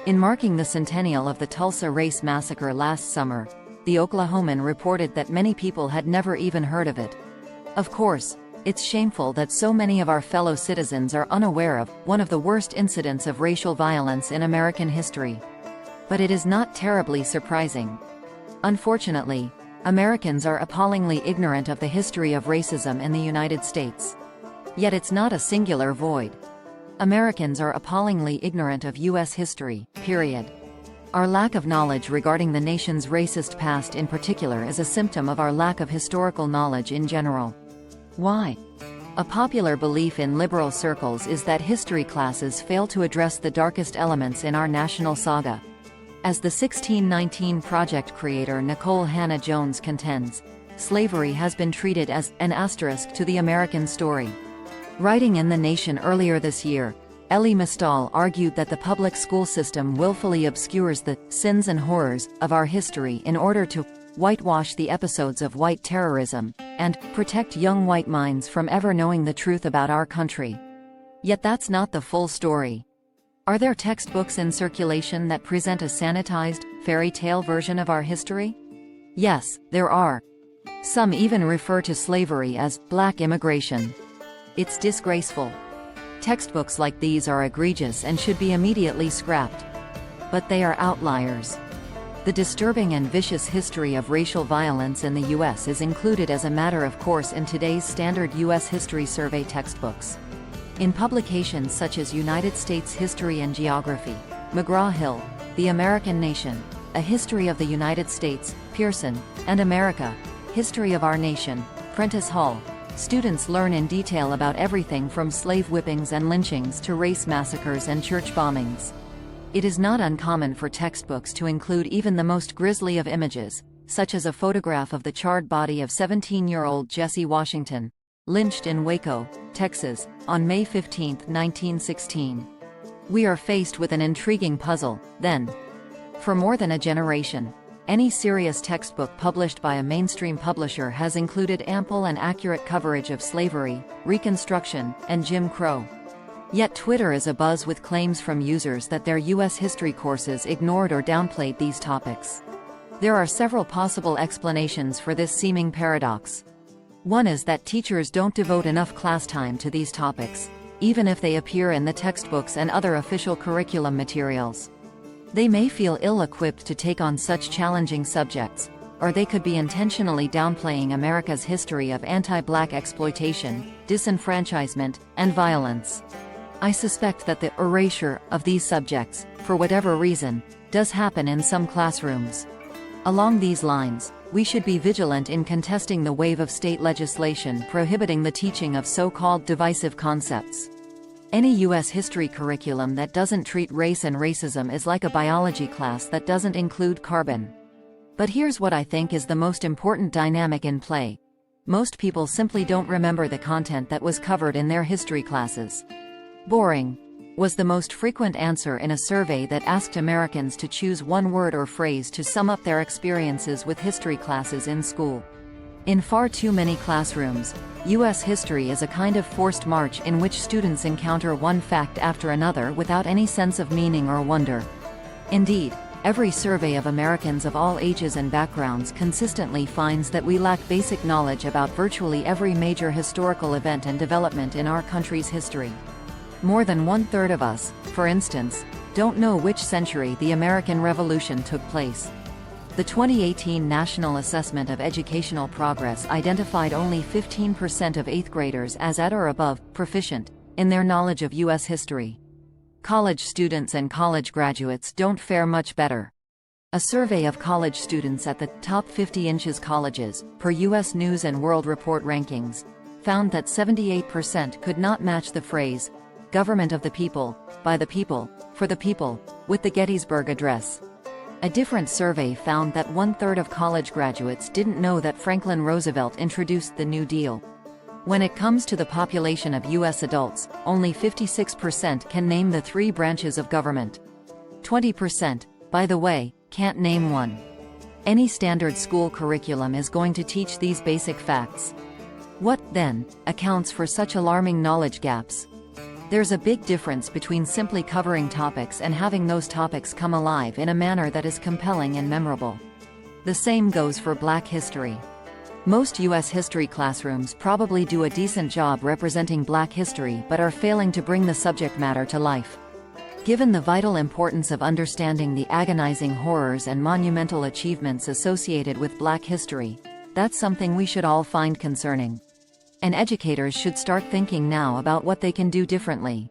In marking the centennial of the Tulsa Race Massacre last summer, the Oklahoman reported that many people had never even heard of it. Of course, it's shameful that so many of our fellow citizens are unaware of one of the worst incidents of racial violence in American history. But it is not terribly surprising. Unfortunately, Americans are appallingly ignorant of the history of racism in the United States. Yet it's not a singular void. Americans are appallingly ignorant of U.S. history, period. Our lack of knowledge regarding the nation's racist past in particular is a symptom of our lack of historical knowledge in general. Why? A popular belief in liberal circles is that history classes fail to address the darkest elements in our national saga. As the 1619 Project creator Nicole Hannah-Jones contends, slavery has been treated as an asterisk to the American story. Writing in The Nation earlier this year, Elie Mystal argued that the public school system willfully obscures the sins and horrors of our history in order to whitewash the episodes of white terrorism and protect young white minds from ever knowing the truth about our country. Yet that's not the full story. Are there textbooks in circulation that present a sanitized, fairy tale version of our history? Yes, there are. Some even refer to slavery as black immigration. It's disgraceful. Textbooks like these are egregious and should be immediately scrapped. But they are outliers. The disturbing and vicious history of racial violence in the U.S. is included as a matter of course in today's standard U.S. History Survey textbooks. In publications such as United States History and Geography, McGraw-Hill, The American Nation, A History of the United States, Pearson, and America, History of Our Nation, Prentice Hall, students learn in detail about everything from slave whippings and lynchings to race massacres and church bombings. It is not uncommon for textbooks to include even the most grisly of images, such as a photograph of the charred body of 17-year-old Jesse Washington, lynched in Waco, Texas, on May 15, 1916. We are faced with an intriguing puzzle, then. For more than a generation, any serious textbook published by a mainstream publisher has included ample and accurate coverage of slavery, Reconstruction, and Jim Crow. Yet Twitter is abuzz with claims from users that their U.S. history courses ignored or downplayed these topics. There are several possible explanations for this seeming paradox. One is that teachers don't devote enough class time to these topics, even if they appear in the textbooks and other official curriculum materials. They may feel ill-equipped to take on such challenging subjects, or they could be intentionally downplaying America's history of anti-black exploitation, disenfranchisement, and violence. I suspect that the erasure of these subjects, for whatever reason, does happen in some classrooms. Along these lines, we should be vigilant in contesting the wave of state legislation prohibiting the teaching of so-called divisive concepts. Any U.S. history curriculum that doesn't treat race and racism is like a biology class that doesn't include carbon. But here's what I think is the most important dynamic in play. Most people simply don't remember the content that was covered in their history classes. Boring was the most frequent answer in a survey that asked Americans to choose one word or phrase to sum up their experiences with history classes in school. In far too many classrooms, U.S. history is a kind of forced march in which students encounter one fact after another without any sense of meaning or wonder. Indeed, every survey of Americans of all ages and backgrounds consistently finds that we lack basic knowledge about virtually every major historical event and development in our country's history. More than one-third of us, for instance, don't know which century the American Revolution took place. The 2018 National Assessment of Educational Progress identified only 15% of 8th graders as at or above proficient in their knowledge of U.S. history. College students and college graduates don't fare much better. A survey of college students at the top 50 colleges, per U.S. News and World Report rankings, found that 78% could not match the phrase, "Government of the people, by the people, for the people," with the Gettysburg Address. A different survey found that one-third of college graduates didn't know that Franklin Roosevelt introduced the New Deal. When it comes to the population of U.S. adults, only 56% can name the 3 branches of government. 20%, by the way, can't name one. Any standard school curriculum is going to teach these basic facts. What, then, accounts for such alarming knowledge gaps? There's a big difference between simply covering topics and having those topics come alive in a manner that is compelling and memorable. The same goes for Black history. Most U.S. history classrooms probably do a decent job representing Black history but are failing to bring the subject matter to life. Given the vital importance of understanding the agonizing horrors and monumental achievements associated with Black history, that's something we should all find concerning. And educators should start thinking now about what they can do differently.